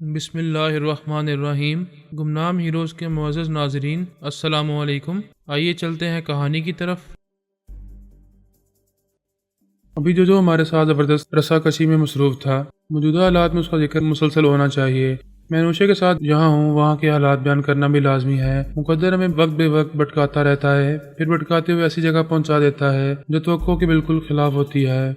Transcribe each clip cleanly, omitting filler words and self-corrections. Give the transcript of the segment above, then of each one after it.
بسم اللہ الرحمن الرحیم۔ گمنام ہیروز کے معزز ناظرین، السلام علیکم۔ آئیے چلتے ہیں کہانی کی طرف۔ ابھی جو ہمارے ساتھ زبردست رسا کشی میں مصروف تھا، موجودہ حالات میں اس کا ذکر مسلسل ہونا چاہیے۔ میں نوشے کے ساتھ جہاں ہوں وہاں کے حالات بیان کرنا بھی لازمی ہے۔ مقدر ہمیں وقت بے وقت بھٹکاتا رہتا ہے، پھر بھٹکاتے ہوئے ایسی جگہ پہنچا دیتا ہے جو توقع کے بالکل خلاف ہوتی ہے۔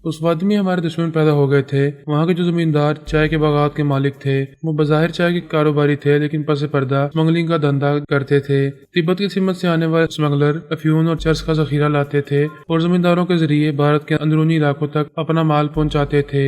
اس وادی میں ہمارے دشمن پیدا ہو گئے تھے۔ وہاں کے جو زمیندار چائے کے باغات کے مالک تھے، وہ بظاہر چائے کے کاروباری تھے، لیکن پس پردہ اسمگلنگ کا دھندا کرتے تھے۔ تبت کی سمت سے آنے والے اسمگلر افیون اور چرس کا ذخیرہ لاتے تھے اور زمینداروں کے ذریعے بھارت کے اندرونی علاقوں تک اپنا مال پہنچاتے تھے۔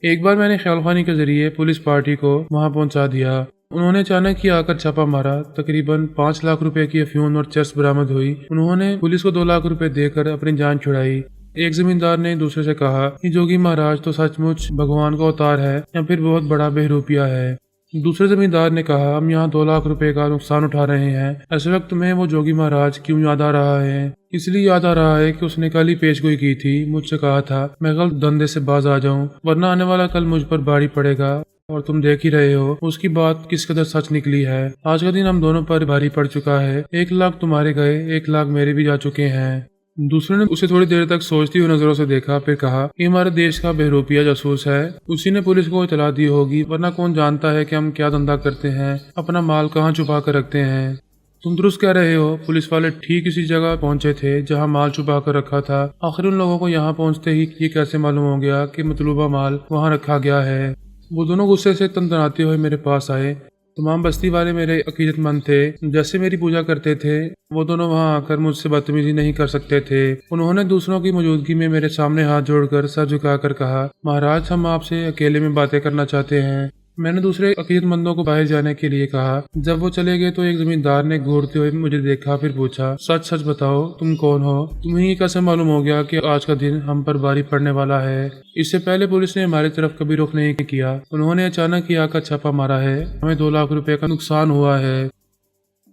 ایک بار میں نے خیال خوانی کے ذریعے پولیس پارٹی کو وہاں پہنچا دیا۔ انہوں نے اچانک ہی آ کر چھاپا مارا۔ تقریباً 5 لاکھ روپے کی افیون اور چرس برآمد ہوئی۔ انہوں نے پولیس کو 2 لاکھ روپے دے کر اپنی جان چھڑائی۔ ایک زمیندار نے دوسرے سے کہا کہ جوگی مہاراج تو سچ مچ بھگوان کا اوتار ہے یا پھر بہت بڑا بہروپیہ ہے۔ دوسرے زمیندار نے کہا، ہم یہاں 2 لاکھ روپے کا نقصان اٹھا رہے ہیں۔ ایسے وقت میں وہ جوگی مہاراج کیوں یاد آ رہا ہے؟ اس لیے یاد آ رہا ہے کہ اس نے کل ہی پیش گوئی کی تھی، مجھ سے کہا تھا میں غلط دھندے سے باز آ جاؤں، ورنہ آنے والا کل مجھ پر بھاری پڑے گا، اور تم دیکھ ہی رہے ہو اس کی بات کس قدر سچ نکلی ہے۔ آج کا دن ہم دونوں پر بھاری پڑ چکا ہے۔ 1 لاکھ تمہارے گئے، 1 لاکھ میرے بھی جا چکے ہیں۔ دوسرے نے اسے تھوڑی دیر تک سوچتی ہوئی نظروں سے دیکھا، پھر کہا کہ ہمارے دیش کا بہروپیہ جاسوس ہے، اسی نے پولیس کو اطلاع دی ہوگی، ورنہ کون جانتا ہے کہ ہم کیا دھندا کرتے ہیں، اپنا مال کہاں چھپا کر رکھتے ہیں۔ تم درست کہہ رہے ہو۔ پولیس والے ٹھیک اسی جگہ پہنچے تھے جہاں مال چھپا کر رکھا تھا۔ آخر ان لوگوں کو یہاں پہنچتے ہی یہ کیسے معلوم ہو گیا کہ مطلوبہ مال وہاں رکھا گیا ہے؟ وہ دونوں غصے سے تنتناتے ہوئے میرے پاس آئے۔ تمام بستی والے میرے عقیدت مند تھے، جیسے میری پوجا کرتے تھے۔ وہ دونوں وہاں آ کر مجھ سے بدتمیزی نہیں کر سکتے تھے۔ انہوں نے دوسروں کی موجودگی میں میرے سامنے ہاتھ جوڑ کر سر جھکا کر کہا، مہاراج ہم آپ سے اکیلے میں باتیں کرنا چاہتے ہیں۔ میں نے دوسرے عقیدت مندوں کو باہر جانے کے لیے کہا۔ جب وہ چلے گئے تو ایک زمیندار نے گھورتے ہوئے مجھے دیکھا، پھر پوچھا، سچ سچ بتاؤ تم کون ہو؟ تمہیں یہ کیسے معلوم ہو گیا کہ آج کا دن ہم پر بھاری پڑنے والا ہے؟ اس سے پہلے پولیس نے ہماری طرف کبھی رخ نہیں کیا۔ انہوں نے اچانک ہی آ کر چھاپا مارا ہے۔ ہمیں 2 لاکھ روپے کا نقصان ہوا ہے۔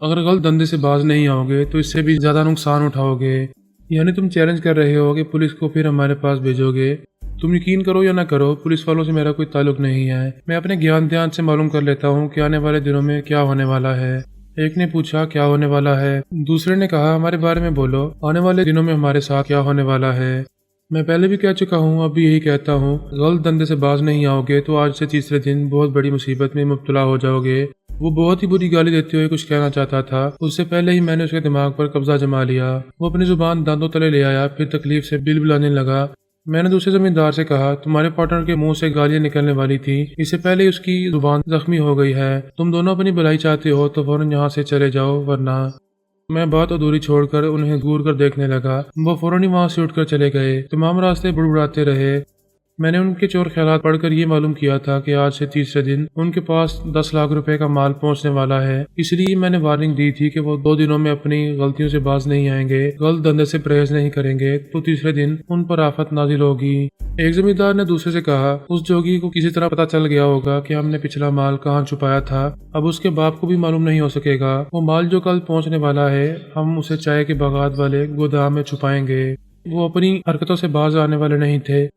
اگر غلط دھندے سے باز نہیں آؤ گے تو اس سے بھی زیادہ نقصان اٹھاؤ گے۔ یعنی تم چیلنج کر رہے ہو کہ پولیس کو پھر ہمارے پاس بھیجو گے؟ تم یقین کرو یا نہ کرو، پولیس والوں سے میرا کوئی تعلق نہیں ہے۔ میں اپنے گیان دھیان سے معلوم کر لیتا ہوں کہ آنے والے دنوں میں کیا ہونے والا ہے۔ ایک نے پوچھا، کیا ہونے والا ہے؟ دوسرے نے کہا، ہمارے بارے میں بولو، آنے والے دنوں میں ہمارے ساتھ کیا ہونے والا ہے؟ میں پہلے بھی کہہ چکا ہوں، اب بھی یہی کہتا ہوں، غلط دھندے سے باز نہیں آؤ گے تو آج سے تیسرے دن بہت بڑی مصیبت میں مبتلا ہو جاؤ گے۔ وہ بہت ہی بری گالی دیتے ہوئے کچھ کہنا چاہتا تھا، اس سے پہلے ہی میں نے اس کے دماغ پر قبضہ جما لیا۔ وہ اپنی زبان دانتوں تلے لے آیا، پھر تکلیف سے بل بلانے لگا۔ میں نے دوسرے زمیندار سے کہا، تمہارے پارٹنر کے منہ سے گالیاں نکلنے والی تھی، اس سے پہلے اس کی زبان زخمی ہو گئی ہے۔ تم دونوں اپنی بھلائی چاہتے ہو تو فوراً یہاں سے چلے جاؤ، ورنہ… میں بات ادھوری چھوڑ کر انہیں گور کر دیکھنے لگا۔ وہ فوراً ہی وہاں سے اٹھ کر چلے گئے۔ تمام راستے بڑبڑاتے رہے۔ میں نے ان کے چور خیالات پڑھ کر یہ معلوم کیا تھا کہ آج سے تیسرے دن ان کے پاس 10 لاکھ روپے کا مال پہنچنے والا ہے۔ اس لیے میں نے وارننگ دی تھی کہ وہ 2 دنوں میں اپنی غلطیوں سے باز نہیں آئیں گے، غلط دھندے سے پرہیز نہیں کریں گے تو تیسرے دن ان پر آفت نازل ہوگی۔ ایک زمیندار نے دوسرے سے کہا، اس جوگی کو کسی طرح پتہ چل گیا ہوگا کہ ہم نے پچھلا مال کہاں چھپایا تھا۔ اب اس کے باپ کو بھی معلوم نہیں ہو سکے گا۔ وہ مال جو کل پہنچنے والا ہے، ہم اسے چائے کے باغات والے گودام میں چھپائیں گے۔ وہ اپنی حرکتوں سے باز آنے والے نہیں تھے۔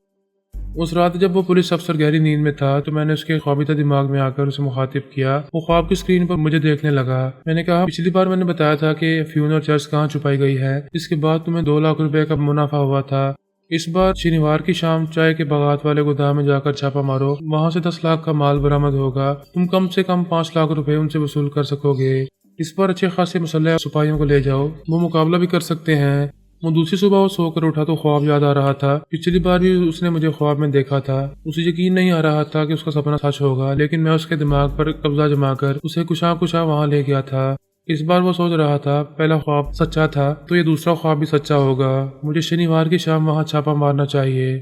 اس رات جب وہ پولیس افسر گہری نیند میں تھا تو میں نے اس کے خوابیدہ دماغ میں آ کر اسے مخاطب کیا۔ وہ خواب کی اسکرین پر مجھے دیکھنے لگا۔ میں نے کہا، پچھلی بار میں نے بتایا تھا کہ افیون اور چرس کہاں چھپائی گئی ہے، اس کے بعد تمہیں 2 لاکھ روپے کا منافع ہوا تھا۔ اس بار شنیوار کی شام چائے کے باغات والے گودام میں جا کر چھاپا مارو، وہاں سے 10 لاکھ کا مال برآمد ہوگا۔ تم کم سے کم 5 لاکھ روپے ان سے وصول کر سکو گے۔ اس پر اچھے خاصے مسلح سپاہیوں کو لے جاؤ، وہ مقابلہ بھی کر سکتے ہیں۔ وہ دوسری صبح وہ سو کر اٹھا تو خواب یاد آ رہا تھا۔ پچھلی بار بھی اس نے مجھے خواب میں دیکھا تھا۔ اسے یقین نہیں آ رہا تھا کہ اس کا سپنا سچ ہوگا، لیکن میں اس کے دماغ پر قبضہ جما کر اسے کشا وہاں لے گیا تھا۔ اس بار وہ سوچ رہا تھا، پہلا خواب سچا تھا تو یہ دوسرا خواب بھی سچا ہوگا۔ مجھے شنیوار کی شام وہاں چھاپا مارنا چاہیے۔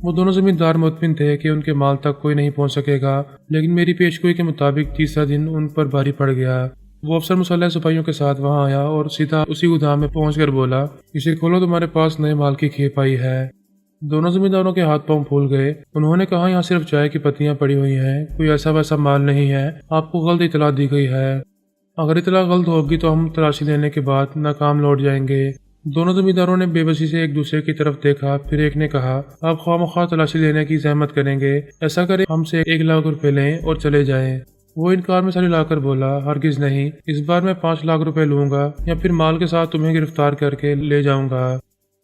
وہ دونوں زمیندار مطمئن تھے کہ ان کے مال تک کوئی نہیں پہنچ سکے گا، لیکن میری پیشگوئی کے مطابق تیسرا دن ان پر بھاری پڑ گیا۔ وہ افسر مسلح سپاہیوں کے ساتھ وہاں آیا اور سیدھا اسی گودام میں پہنچ کر بولا، اسے کھولو، تمہارے پاس نئے مال کی کھیپ آئی ہے۔ دونوں زمینداروں کے ہاتھ پاؤں پھول گئے۔ انہوں نے کہا، یہاں صرف چائے کی پتیاں پڑی ہوئی ہیں، کوئی ایسا ویسا مال نہیں ہے، آپ کو غلط اطلاع دی گئی ہے۔ اگر اطلاع غلط ہوگی تو ہم تلاشی لینے کے بعد ناکام لوٹ جائیں گے۔ दोनों जमींदारों ने बेबसी से एक दूसरे की तरफ देखा। फिर एक ने कहा, आप ख्वामख्वाह तलाशी लेने की जहमत करेंगे, ऐसा करें हमसे 1 लाख रुपए लें और चले जाएं। वो इनकार में सर लाकर बोला, हरगिज नहीं, इस बार मैं 5 लाख रुपए लूंगा या फिर माल के साथ तुम्हें गिरफ्तार करके ले जाऊंगा।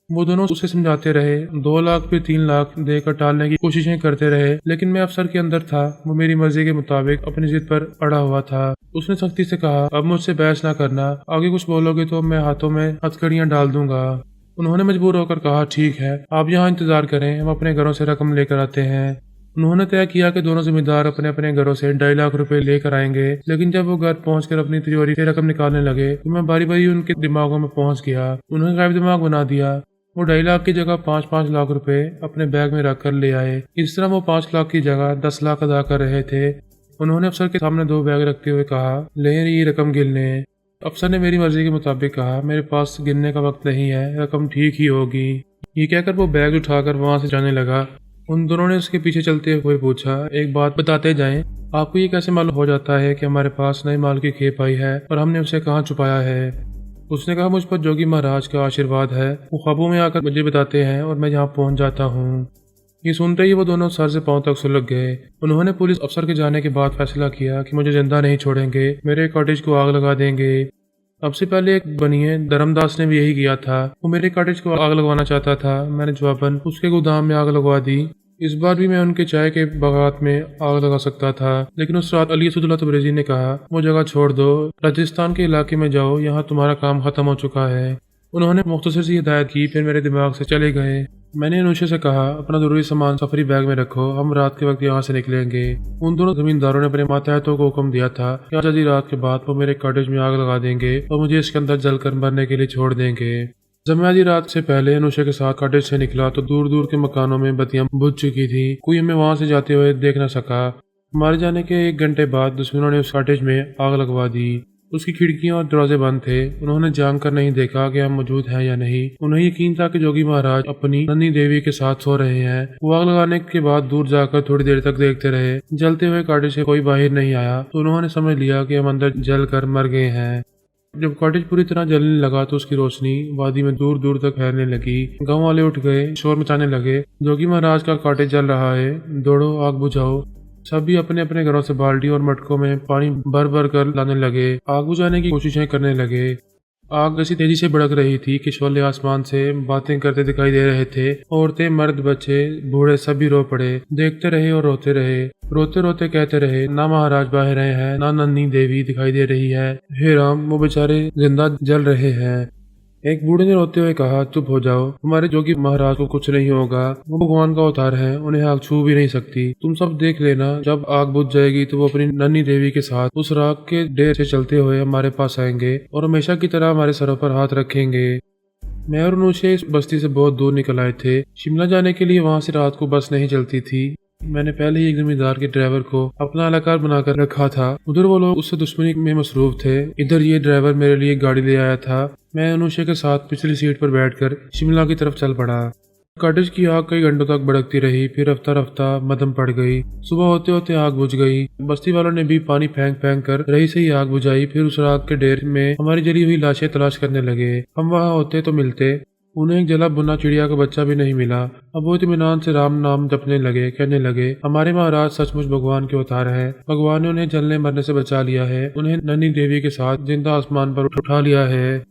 वो दोनों उसे समझाते रहे, 2 लाख फिर 3 लाख देकर टालने की कोशिशें करते रहे, लेकिन मैं अफसर के अंदर था। वो मेरी मर्जी के मुताबिक अपनी जिद पर अड़ा हुआ था। उसने सख्ती से कहा, अब मुझसे बहस ना करना, आगे कुछ बोलोगे तो मैं हाथों में हथकड़ियां डाल दूंगा। उन्होंने मजबूर होकर कहा, ठीक है, आप यहाँ इंतजार करें, हम अपने घरों से रकम लेकर आते हैं। उन्होंने तय किया कि दोनों जमींदार अपने अपने घरों से 2.5 लाख रुपए लेकर आएंगे, लेकिन जब वो घर पहुंचकर अपनी तिजोरी से रकम निकालने लगे तो मैं बारी बारी उनके दिमागों में पहुंच गया। उन्होंने गायब दिमाग बना दिया। वो 2.5 लाख की जगह 5-5 लाख रुपए अपने बैग में रख कर ले आए। इस तरह वो 5 लाख की जगह 10 लाख अदा कर रहे थे। उन्होंने अफसर के सामने 2 बैग रखते हुए कहा, ले ये रकम गिनने। अफसर ने मेरी मर्जी के मुताबिक कहा, मेरे पास गिनने का वक्त नहीं है, रकम ठीक ही होगी। ये कहकर वो बैग उठाकर वहां से जाने लगा। उन दोनों ने उसके पीछे चलते हुए पूछा, एक बात बताते जाएं, आपको ये कैसे मालूम हो जाता है कि हमारे पास नए माल की खेप आई है और हमने उसे कहाँ छुपाया है? उसने कहा, मुझ पर जोगी महाराज का आशीर्वाद है, वो ख्वाबों में आकर मुझे बताते हैं और मैं यहाँ पहुँच जाता हूँ। ये सुनते ही वो दोनों सर से पांव तक सुलग गए। उन्होंने पुलिस अफसर के जाने के बाद फैसला किया कि मुझे जिंदा नहीं छोड़ेंगे, मेरे कॉटेज को आग लगा देंगे। अब से पहले एक बनिए धर्मदास ने भी यही किया था। वो मेरे कॉटेज को आग लगवाना चाहता था, मैंने जवाबन उसके गोदाम में आग लगवा दी। इस बार भी मैं उनके चाय के बागात में आग लगा सकता था, लेकिन उस रात अली असदुल्लाह तबरेज़ी ने कहा, वो जगह छोड़ दो, राजस्थान के इलाके में जाओ, यहाँ तुम्हारा काम खत्म हो चुका है। उन्होंने मुख्तसर सी हिदायत की, फिर मेरे दिमाग से चले गए। मैंने अनुशे से कहा, अपना जरूरी सामान सफरी बैग में रखो, हम रात के वक्त यहाँ से निकलेंगे। उन दोनों जमींदारों ने अपने मातहतों को हुक्म दिया था कि आज आधी रात के बाद वो मेरे कॉटेज में आग लगा देंगे और मुझे इसके अंदर जलकर मरने के लिए छोड़ देंगे। जब मैं आधी रात से पहले अनुशे के साथ कॉटेज से निकला तो दूर दूर के मकानों में बत्तियां बुझ चुकी थी। कोई हमें वहां से जाते हुए देख न सका। मारे जाने के 1 घंटे बाद दुश्मनों ने उस कॉटेज में आग लगवा दी। उसकी खिड़कियां और दरवाजे बंद थे। उन्होंने जान कर नहीं देखा कि हम मौजूद हैं या नहीं। उन्हें यकीन था कि जोगी महाराज अपनी नन्ही देवी के साथ सो रहे हैं। वो आग लगाने के बाद दूर जाकर थोड़ी देर तक देखते रहे। जलते हुए कॉटेज से कोई बाहर नहीं आया तो उन्होंने समझ लिया कि हम अंदर जल कर मर गए हैं। जब कॉटेज पूरी तरह जलने लगा तो उसकी रोशनी वादी में दूर दूर तक फैलने लगी। गांव वाले उठ गए, शोर मचाने लगे, जोगी महाराज का कॉटेज जल रहा है, दौड़ो आग बुझाओ। सभी अपने अपने घरों से बाल्टी और मटकों में पानी भर भर कर लाने लगे। आग बुझाने की कोशिशें करने लगे। आग ऐसी तेजी से भड़क रही थी कि शोले आसमान से बातें करते दिखाई दे रहे थे। औरतें, मर्द, बच्चे, बूढ़े सभी रो पड़े। देखते रहे और रोते रहे। रोते रोते कहते रहे, ना महाराज बाहर रहे हैं, ना नन्ही देवी दिखाई दे रही है। हे राम, वो बेचारे जिंदा जल रहे हैं। एक बूढ़े ने रोते हुए कहा, चुप हो जाओ, हमारे जोगी महाराज को कुछ नहीं होगा, वो भगवान का अवतार है, उन्हें आग छू भी नहीं सकती। तुम सब देख लेना, जब आग बुझ जाएगी तो वो अपनी नन्ही देवी के साथ उस राख के ढेर से चलते हुए हमारे पास आएंगे और हमेशा की तरह हमारे सरों पर हाथ रखेंगे। मैं और अनुशे इस बस्ती से बहुत दूर निकल आए थे। शिमला जाने के लिए वहाँ से रात को बस नहीं चलती थी। मैंने पहले ही एक जमींदार के ड्राइवर को अपना अलाकार बनाकर रखा था। उधर वो लोग उससे दुश्मनी में मसरूफ थे। इधर ये ड्राइवर मेरे लिए गाड़ी ले आया था। मैं अनुशे के साथ पिछली सीट पर बैठकर शिमला की तरफ चल पड़ा। कॉटेज की आग कई घंटों तक भड़कती रही, फिर रफ्ता रफ्ता मदम पड़ गई। सुबह होते होते आग बुझ गई। बस्ती वालों ने भी पानी फेंक फेंक कर रही से ही आग बुझाई। फिर उस राख के ढेर में हमारी जली हुई लाशें तलाश करने लगे। हम वहाँ होते तो मिलते। उन्हें एक जला भुना चिड़िया का बच्चा भी नहीं मिला। अब वो इत्मीनान से राम नाम जपने लगे, कहने लगे, हमारे महाराज सचमुच भगवान के अवतार है। भगवान ने उन्हें जलने मरने से बचा लिया है, उन्हें नन्ही देवी के साथ जिंदा आसमान पर उठा लिया है।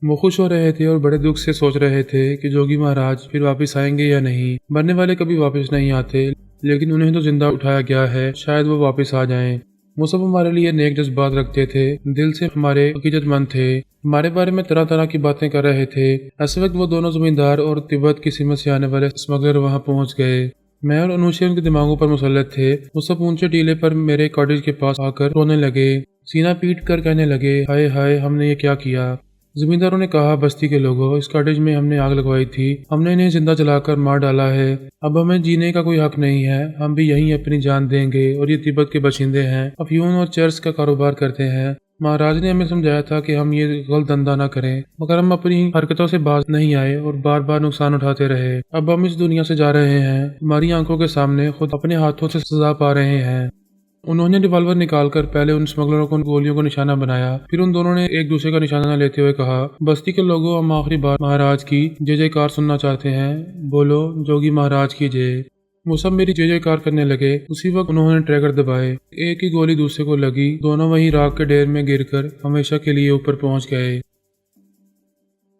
वो खुश हो रहे थे और बड़े दुख से सोच रहे थे कि जोगी महाराज फिर वापस आएंगे या नहीं। मरने वाले कभी वापस नहीं आते, लेकिन उन्हें तो जिंदा उठाया गया है, शायद वो वापस आ जाएं। वो सब हमारे लिए नेक जज्बात रखते थे, दिल से हमारे अकीदतमंद थे, हमारे बारे में तरह तरह की बातें कर रहे थे। ऐसे वक्त वो दोनों जमींदार और तिब्बत की सीमा से आने वाले स्मगलर वहां पहुंच गए। मैं और अनुशे उनके दिमागों पर मुसल्लत थे। वो सब ऊंचे टीले पर मेरे कॉटेज के पास आकर रोने लगे, सीना पीट कर कहने लगे, हाय हाय, हमने ये क्या किया। जमींदारों ने कहा, बस्ती के लोगों, इस कॉटेज में हमने आग लगवाई थी, हमने इन्हें जिंदा जलाकर मार डाला है। अब हमें जीने का कोई हक नहीं है, हम भी यहीं अपनी जान देंगे। और ये तिब्बत के बशिंदे हैं, अफयून और चर्च का कारोबार करते हैं। महाराज ने हमें समझाया था कि हम ये गलत धंधा न करें, मगर हम अपनी हरकतों से बाज नहीं आए और बार बार नुकसान उठाते रहे। अब हम इस दुनिया से जा रहे हैं, हमारी आंखों के सामने खुद अपने हाथों से सजा पा रहे हैं। उन्होंने रिवॉल्वर निकालकर पहले उन स्मगलरों को गोलियों को निशाना बनाया, फिर उन दोनों ने एक दूसरे का निशाना लेते हुए कहा, बस्ती के लोगों, हम आखिरी बार महाराज की जय जयकार सुनना चाहते हैं, बोलो जोगी महाराज की जय। वो सब मेरी जय जयकार करने लगे। उसी वक्त उन्होंने ट्रैगर दबाए, एक ही गोली दूसरे को लगी, दोनों वहीं राख के ढेर में गिरकर हमेशा के लिए ऊपर पहुंच गए।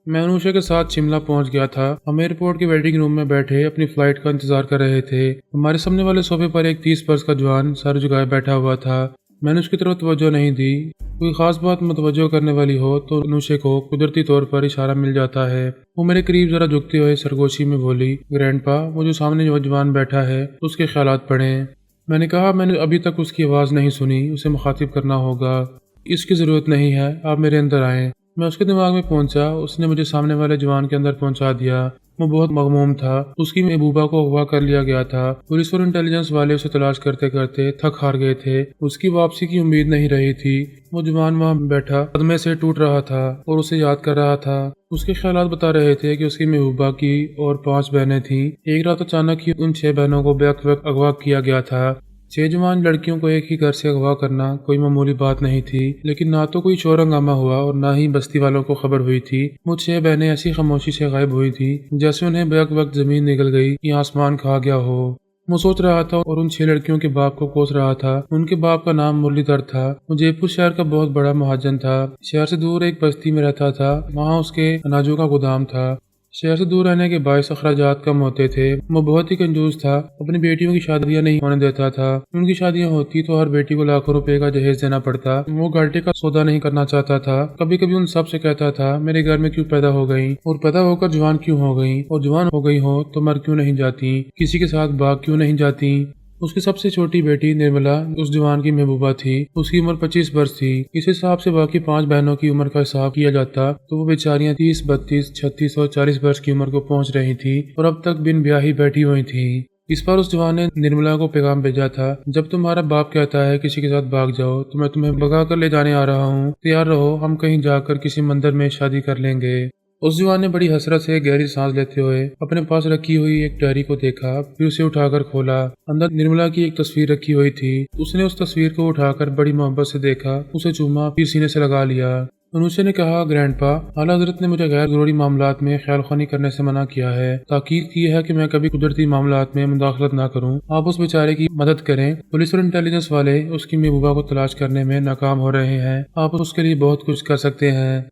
मैं अनुषा के साथ शिमला पहुंच गया था। हम एयरपोर्ट के वेटिंग रूम में बैठे अपनी फ्लाइट का इंतजार कर रहे थे। हमारे सामने वाले सोफे पर एक 30 वर्ष का जवान सर झुकाए बैठा हुआ था। मैंने उसकी तरफ तवज्जो नहीं दी। कोई खास बात मुतवज्जो करने वाली हो तो अनुषा को कुदरती तौर पर इशारा मिल जाता है। वो मेरे करीब जरा झुकते हुए सरगोशी में बोली, ग्रैंडपा, वो जो सामने जो जवान बैठा है उसके ख्यालात पढ़ें। मैंने कहा, मैंने अभी तक उसकी आवाज़ नहीं सुनी, उसे मुखातिब करना होगा। इसकी ज़रूरत नहीं है, आप मेरे अंदर आएँ। मैं उसके दिमाग में पहुंचा। उसने मुझे सामने वाले जवान के अंदर पहुंचा दिया। वो बहुत मगमूम था। उसकी महबूबा को अगवा कर लिया गया था। पुलिस और इंटेलिजेंस वाले उसे तलाश करते करते थक हार गए थे। उसकी वापसी की उम्मीद नहीं रही थी। वो जवान वहाँ बैठा सदमे से टूट रहा था और उसे याद कर रहा था। उसके ख्यालात बता रहे थे कि उसकी महबूबा की और 5 बहनें थीं। एक रात अचानक ही उन 6 बहनों को बेवक्त वक्त अगवा किया गया था। 6 जवान लड़कियों को एक ही घर से अगवा करना कोई मामूली बात नहीं थी, लेकिन ना तो कोई शोर हंगामा हुआ और ना ही बस्ती वालों को खबर हुई थी। वो 6 बहनें ऐसी खामोशी से गायब हुई थी जैसे उन्हें बेवक्त वक्त जमीन निकल गई या आसमान खा गया हो। वो सोच रहा था और उन 6 लड़कियों के बाप को कोस रहा था। उनके बाप का नाम मुरलीधर था। वो जयपुर शहर का बहुत बड़ा महाजन था। शहर से दूर एक बस्ती में रहता था। वहाँ उसके अनाजों का गोदाम था। शहर से दूर रहने के बायस अखराजात कम होते थे। वो बहुत ही कंजूस था। अपनी बेटियों की शादियां नहीं होने देता था। उनकी शादियां होती तो हर बेटी को लाखों रुपए का जहेज देना पड़ता। वो घाटे का सौदा नहीं करना चाहता था। कभी कभी उन सब से कहता था, मेरे घर में क्यों पैदा हो गई और पैदा होकर जवान क्यों हो गई, और जवान हो गई हो तो मर क्यों नहीं जाती, किसी के साथ भाग क्यों नहीं जाती। उसकी सबसे छोटी बेटी निर्मला उस जवान की महबूबा थी। उसकी उम्र 25 वर्ष थी। इस हिसाब से बाकी 5 बहनों की उम्र का हिसाब किया जाता तो वो बेचारियां 30, 32, 36 और 40 वर्ष की उम्र को पहुंच रही थी और अब तक बिन ब्याही बैठी हुई थी। इस बार उस जवान ने निर्मला को पैगाम भेजा था, जब तुम्हारा बाप कहता है किसी के साथ भाग जाओ तो मैं तुम्हें भगा कर ले जाने आ रहा हूँ। तैयार रहो, हम कहीं जाकर किसी मंदिर में शादी कर लेंगे। उस जवान ने बड़ी हसरत से गहरी सांस लेते हुए अपने पास रखी हुई एक डायरी को देखा, फिर उसे उठाकर खोला। अंदर निर्मला की एक तस्वीर रखी हुई थी। उसने उस तस्वीर को उठाकर बड़ी मोहब्बत से देखा, उसे चूमा, फिर सीने से लगा लिया। अनुषा ने कहा, ग्रैंडपा, आला हजरत ने मुझे गैर जरूरी मामलात में ख्याल खानी करने से मना किया है। ताकीद की है कि मैं कभी कुदरती मामलात में मुदाखलत ना करूं। आप उस बेचारे की मदद करें। पुलिस और इंटेलिजेंस वाले उसकी महबूबा को तलाश करने में नाकाम हो रहे हैं। आप उसके लिए बहुत कुछ कर सकते हैं।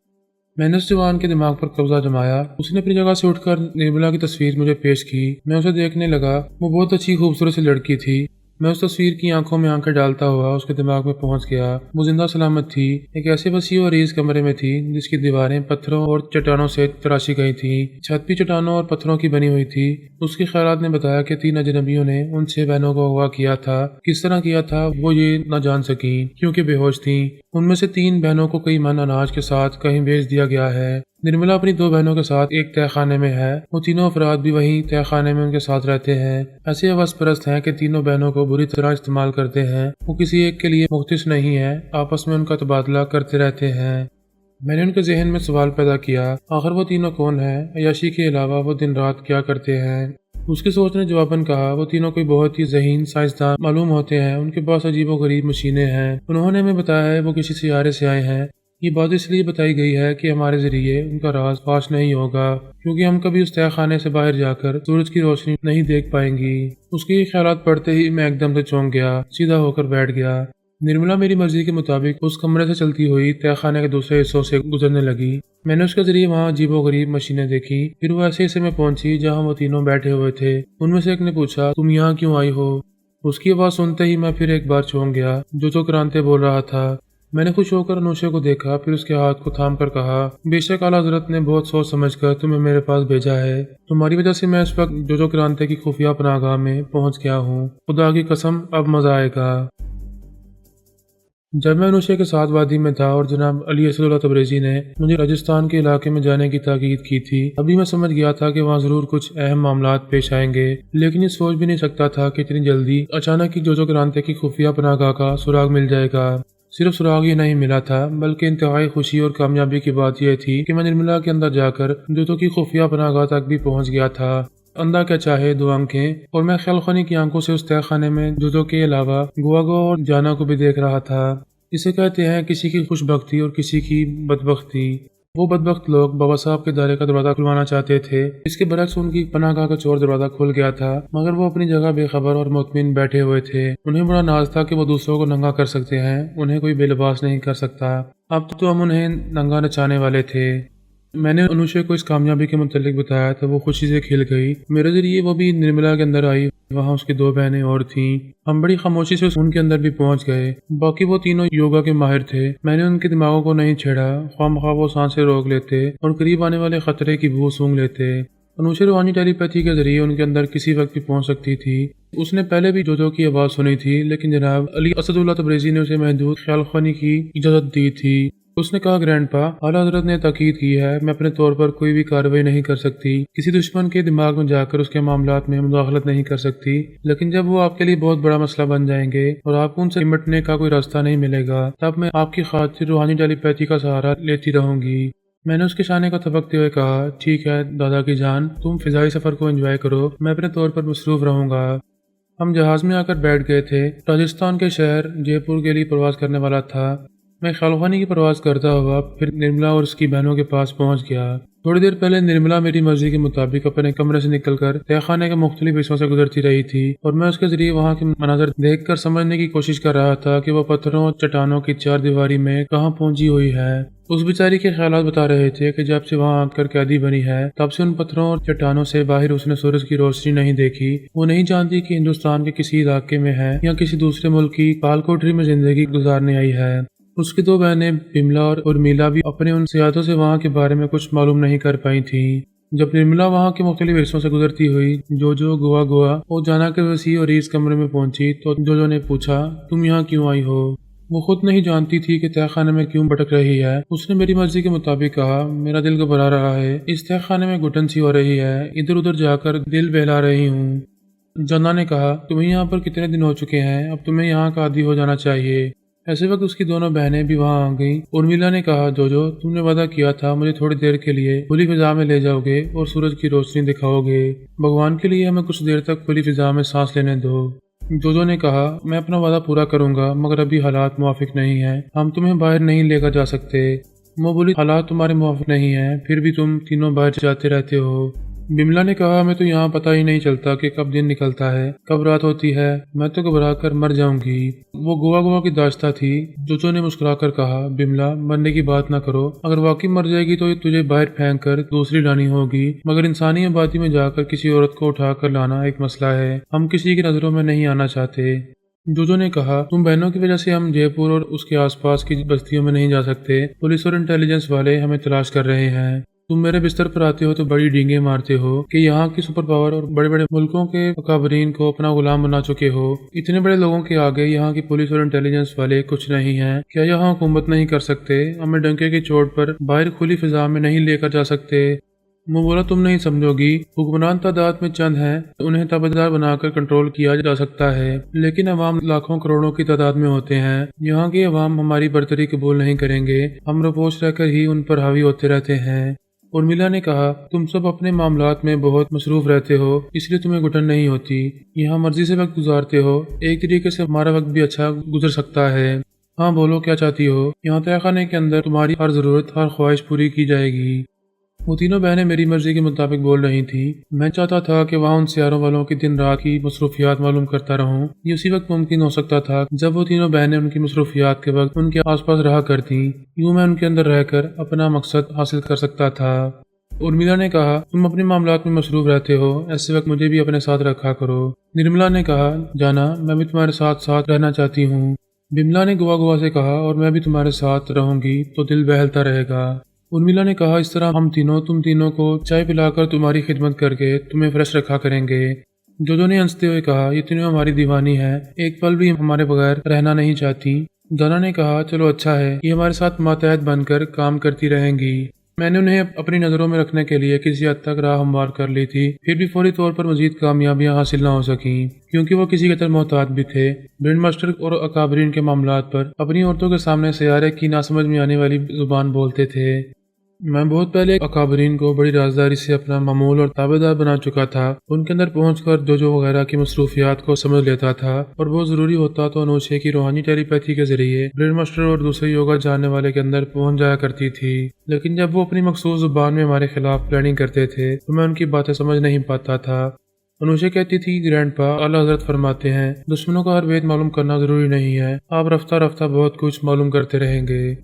मैंने उस जवान के दिमाग पर कब्जा जमाया। उसने अपनी जगह से उठकर निर्मला की तस्वीर मुझे पेश की। मैं उसे देखने लगा। वो बहुत अच्छी खूबसूरत सी लड़की थी। मैं उस तस्वीर की आंखों में आंखें डालता हुआ उसके दिमाग में पहुंच गया। वो जिंदा सलामत थी, एक ऐसे वसी और रेज कमरे में थी जिसकी दीवारें पत्थरों और चट्टानों से तराशी गई थी। छत भी चट्टानों और पत्थरों की बनी हुई थी। उसके ख्यालात ने बताया कि 3 अजनबियों ने उन 6 बहनों को अगवा किया था। किस तरह किया था वो ये न जान सकी क्योंकि बेहोश थी। उनमें से 3 बहनों को कई मन अनाज के साथ कहीं भेज दिया गया है। निर्मला अपनी 2 बहनों के साथ एक तहखाने में है। वो तीनों अफराद भी वहीं तहखाने में उनके साथ रहते हैं। ऐसे अवस परस्त हैं कि तीनों बहनों को बुरी तरह इस्तेमाल करते हैं। वो किसी एक के लिए मुख्तस नहीं है, आपस में उनका तबादला करते रहते हैं। मैंने उनके जहन में सवाल पैदा किया, आखिर वो तीनों कौन है? अयाशी के अलावा वो दिन रात क्या करते हैं? उसकी सोच ने जवाबन कहा, वो तीनों कोई बहुत ही ज़हीन साइंसदान मालूम होते हैं। उनके पास अजीबोगरीब मशीनें हैं। उन्होंने हमें बताया है वो किसी सियारे से आए हैं। ये बात इसलिए बताई गई है कि हमारे जरिए उनका राज फाश नहीं होगा, क्योंकि हम कभी उस तहखाने से बाहर जाकर सूरज की रोशनी नहीं देख पाएंगी। उसके ये ख्यालात पढ़ते ही मैं एकदम से चौंक गया, सीधा होकर बैठ गया। निर्मला मेरी मर्जी के मुताबिक उस कमरे से चलती हुई तहखाने के दूसरे हिस्सों से गुजरने लगी। मैंने उसके जरिए वहाँ अजीबोगरीब मशीनें देखी। फिर वो ऐसे हिस्से में पहुंची जहाँ वो तीनों बैठे हुए थे। उनमें से एक ने पूछा, तुम यहाँ क्यों आई हो? उसकी आवाज़ सुनते ही मैं फिर एक बार चौंक गया। जो क्रांते बोल रहा था। मैंने खुश होकर अनुषा को देखा, फिर उसके हाथ को थाम कर कहा, बेशक आला हजरत ने बहुत सोच समझकर तुम्हें मेरे पास भेजा है। तुम्हारी वजह से मैं इस वक्त जो क्रांति की खुफिया पनाहगाह में पहुंच गया हूँ। खुदा की कसम, अब मजा आएगा। जब मैं अनुषा के साथ वादी में था और जनाब अली असदुल्लाह तबरेज़ी ने मुझे राजस्थान के इलाके में जाने की ताकीद की थी, अभी मैं समझ गया था कि वहाँ जरूर कुछ अहम मामलात पेश आएंगे, लेकिन ये सोच भी नहीं सकता था कि इतनी जल्दी अचानक ही जो क्रांति की खुफिया पनाहगाह का सुराग मिल जाएगा। सिर्फ सुराग ही नहीं मिला था, बल्कि इंतहाई खुशी और कामयाबी की बात यह थी कि मैं निर्मला के अंदर जाकर जो की खुफिया पनाहगाह तक भी पहुंच गया था। اندھا کیا چاہے دو آنکھیں، اور میں خیال خانی کی آنکھوں سے اس تہہ خانے میں جوجو کے علاوہ گواگو اور جانا کو بھی دیکھ رہا تھا۔ اسے کہتے ہیں کسی کی خوش بختی اور کسی کی بدبختی۔ وہ بدبخت لوگ بابا صاحب کے دائرے کا دروازہ کھلوانا چاہتے تھے، اس کے برعکس ان کی پناہ گاہ کا چور دروازہ کھل گیا تھا، مگر وہ اپنی جگہ بے خبر اور مطمئن بیٹھے ہوئے تھے۔ انہیں بڑا ناز تھا کہ وہ دوسروں کو ننگا کر سکتے ہیں، انہیں کوئی بے لباس نہیں کر سکتا۔ اب تو ہم انہیں ننگا نچانے والے تھے۔ میں نے انوشے کو اس کامیابی کے متعلق بتایا تو وہ خوشی سے کھل گئی۔ میرے ذریعے وہ بھی نرملا کے اندر آئی، وہاں اس کی دو بہنیں اور تھیں۔ ہم بڑی خاموشی سے ان کے اندر بھی پہنچ گئے۔ باقی وہ تینوں یوگا کے ماہر تھے، میں نے ان کے دماغوں کو نہیں چھیڑا، خواہ مخواہ وہ سانسیں روک لیتے اور قریب آنے والے خطرے کی بو سونگھ لیتے۔ انوشے روحانی ٹیلی پیتھی کے ذریعے ان کے اندر کسی وقت بھی پہنچ سکتی تھی۔ اس نے پہلے بھی جوجو کی آواز سنی تھی، لیکن جناب علی اسد اللہ تبریزی نے اسے محدود خیال خوانی کی اجازت دی تھی۔ اس نے کہا گرینڈ پا، اعلیٰ حضرت نے تاکید کی ہے، میں اپنے طور پر کوئی بھی کارروائی نہیں کر سکتی، کسی دشمن کے دماغ میں جا کر اس کے معاملات میں مداخلت نہیں کر سکتی، لیکن جب وہ آپ کے لیے بہت بڑا مسئلہ بن جائیں گے اور آپ کو ان سے نمٹنے کا کوئی راستہ نہیں ملے گا، تب میں آپ کی خاطر روحانی ٹیلی پیتھی کا سہارا لیتی رہوں گی۔ میں نے اس کے شانے کو تھپکتے ہوئے کہا، ٹھیک ہے دادا کی جان، تم فضائی سفر کو انجوائے کرو، میں اپنے طور پر مصروف رہوں گا۔ ہم جہاز میں آ کر بیٹھ گئے تھے۔ راجستھان کے شہر جے پور کے لیے پرواز کرنے والا تھا۔ میں خیال خوانی کی پرواز کرتا ہوا پھر نرملا اور اس کی بہنوں کے پاس پہنچ گیا۔ تھوڑی دیر پہلے نرملا میری مرضی کے مطابق اپنے کمرے سے نکل کر تہہ خانے کے مختلف حصوں سے گزرتی رہی تھی، اور میں اس کے ذریعے وہاں کے مناظر دیکھ کر سمجھنے کی کوشش کر رہا تھا کہ وہ پتھروں اور چٹانوں کی چار دیواری میں کہاں پہنچی ہوئی ہے۔ اس بیچاری کے خیالات بتا رہے تھے کہ جب سے وہاں آ کر قیدی بنی ہے تب سے ان پتھروں اور چٹانوں سے باہر اس نے سورج کی روشنی نہیں دیکھی۔ وہ نہیں جانتی کہ ہندوستان کے کسی علاقے میں ہے یا کسی دوسرے ملک کی پال کوٹری میں زندگی گزارنے آئی ہے۔ اس کی دو بہنیں بملا اور ارمیلا بھی اپنے ان سیاحتوں سے وہاں کے بارے میں کچھ معلوم نہیں کر پائی تھیں۔ جب نرملا وہاں کے مختلف حصوں سے گزرتی ہوئی جوجو گوا گوا اور جانا کے وسیع اور عریض کمرے میں پہنچی تو جوجو نے پوچھا، تم یہاں کیوں آئی ہو؟ وہ خود نہیں جانتی تھی کہ تہہ خانے میں کیوں بھٹک رہی ہے۔ اس نے میری مرضی کے مطابق کہا، میرا دل گھبرا رہا ہے، اس تہہ خانے میں گھٹن سی ہو رہی ہے، ادھر ادھر جا کر دل بہلا رہی ہوں۔ جنا نے کہا، تمہیں یہاں پر کتنے دن ہو چکے ہیں، اب تمہیں یہاں کا عادی ہو جانا چاہیے۔ ایسے وقت اس کی دونوں بہنیں بھی وہاں آ گئیں۔ ارمیلا نے کہا، جوجو تم نے وعدہ کیا تھا مجھے تھوڑی دیر کے لیے کھلی فضا میں لے جاؤ گے اور سورج کی روشنی دکھاؤ گے، بھگوان کے لیے ہمیں کچھ دیر تک کھلی فضا میں سانس لینے دو۔ جوجو نے کہا، میں اپنا وعدہ پورا کروں گا، مگر ابھی حالات موافق نہیں ہیں، ہم تمہیں باہر نہیں لے کر جا سکتے۔ وہ بولی، حالات تمہارے موافق نہیں ہیں پھر بھی تم تینوں باہر جاتے رہتے ہو۔ بملا نے کہا، ہمیں تو یہاں پتہ ہی نہیں چلتا کہ کب دن نکلتا ہے کب رات ہوتی ہے، میں تو گھبرا کر مر جاؤں گی۔ وہ گوا گوا کی داشتہ تھی۔ جوجو نے مسکرا کر کہا، بملا مرنے کی بات نہ کرو، اگر واقعی مر جائے گی تو تجھے باہر پھینک کر دوسری لانی ہوگی، مگر انسانی آبادی میں جا کر کسی عورت کو اٹھا کر لانا ایک مسئلہ ہے، ہم کسی کی نظروں میں نہیں آنا چاہتے۔ جوجو نے کہا، تم بہنوں کی وجہ سے ہم جے پور اور اس کے آس پاس کی بستیوں میں نہیں جا سکتے، پولیس اور انٹیلیجنس والے ہمیں تلاش کر رہے ہیں۔ تم میرے بستر پر آتے ہو تو بڑی ڈینگیں مارتے ہو کہ یہاں کی سپر پاور اور بڑے بڑے ملکوں کے اکابرین کو اپنا غلام بنا چکے ہو، اتنے بڑے لوگوں کے آگے یہاں کی پولیس اور انٹیلیجنس والے کچھ نہیں ہیں، کیا یہاں حکومت نہیں کر سکتے، ہمیں ڈنکے کی چوٹ پر باہر کھلی فضا میں نہیں لے کر جا سکتے۔ وہ بولا، تم نہیں سمجھو گی، حکمران تعداد میں چند ہیں، انہیں تابعدار بنا کر کنٹرول کیا جا سکتا ہے، لیکن عوام لاکھوں کروڑوں کی تعداد میں ہوتے ہیں، یہاں کی عوام ہماری برتری قبول نہیں کریں گے، ہم روپوش رہ کر ہی ان پر حاوی ہوتے رہتے ہیں۔ ارمیلا نے کہا، تم سب اپنے معاملات میں بہت مصروف رہتے ہو، اس لیے تمہیں گھٹن نہیں ہوتی، یہاں مرضی سے وقت گزارتے ہو، ایک طریقے سے ہمارا وقت بھی اچھا گزر سکتا ہے۔ ہاں بولو، کیا چاہتی ہو؟ یہاں تہہ خانے کے اندر تمہاری ہر ضرورت ہر خواہش پوری کی جائے گی۔ وہ تینوں بہنیں میری مرضی کے مطابق بول رہی تھیں۔ میں چاہتا تھا کہ وہاں ان سیاروں والوں کی دن رات کی مصروفیات معلوم کرتا رہوں، یہ اسی وقت ممکن ہو سکتا تھا جب وہ تینوں بہنیں ان کی مصروفیات کے وقت ان کے آس پاس رہا کرتیں، یوں میں ان کے اندر رہ کر اپنا مقصد حاصل کر سکتا تھا۔ ارمیلا نے کہا، تم اپنے معاملات میں مصروف رہتے ہو، ایسے وقت مجھے بھی اپنے ساتھ رکھا کرو۔ نرملا نے کہا، جانا میں بھی تمہارے ساتھ ساتھ رہنا چاہتی ہوں۔ بملا نے گوا گوا سے کہا، اور میں بھی تمہارے ساتھ رہوں گی تو دل بہلتا رہے گا۔ ارمیلا نے کہا، اس طرح ہم تم تینوں کو چائے پلا کر تمہاری خدمت کر کے تمہیں فریش رکھا کریں گے۔ جوجو نے ہنستے ہوئے کہا، یہ تینوں ہماری دیوانی ہے، ایک پل بھی ہمارے بغیر رہنا نہیں چاہتی۔ جانا نے کہا، چلو اچھا ہے، یہ ہمارے ساتھ ماتحت بن کر کام کرتی رہیں گی۔ میں نے انہیں اپنی نظروں میں رکھنے کے لیے کسی حد تک راہ ہموار کر لی تھی، پھر بھی فوری طور پر مزید کامیابیاں حاصل نہ ہو سکیں، کیونکہ وہ کسی قدر محتاط بھی تھے۔ برینڈ ماسٹر اور اکابرین کے معاملات پر اپنی عورتوں کے سامنے سیارے کی ناسمجھ میں آنے والی زبان بولتے تھے۔ मैं बहुत पहले अकाबरीन को बड़ी राजदारी से अपना मामूल और ताबेदार बना चुका था। उनके अंदर पहुंचकर दोजो वगैरह की मसरूफियात को समझ लेता था और बहुत ज़रूरी होता तो अनोशे की रूहानी टेलीपैथी के जरिए ब्रेन मास्टर और दूसरे योगा जानने वाले के अंदर पहुंच जाया करती थी। लेकिन जब वो अपनी मखसूस जुबान में हमारे खिलाफ प्लानिंग करते थे तो मैं उनकी बातें समझ नहीं पाता था। अनुशा कहती थी कि ग्रैंडपा, आला हजरत फरमाते हैं दुश्मनों का हर भेद मालूम करना जरूरी नहीं है, आप रफ्ता रफ्ता बहुत कुछ मालूम करते रहेंगे।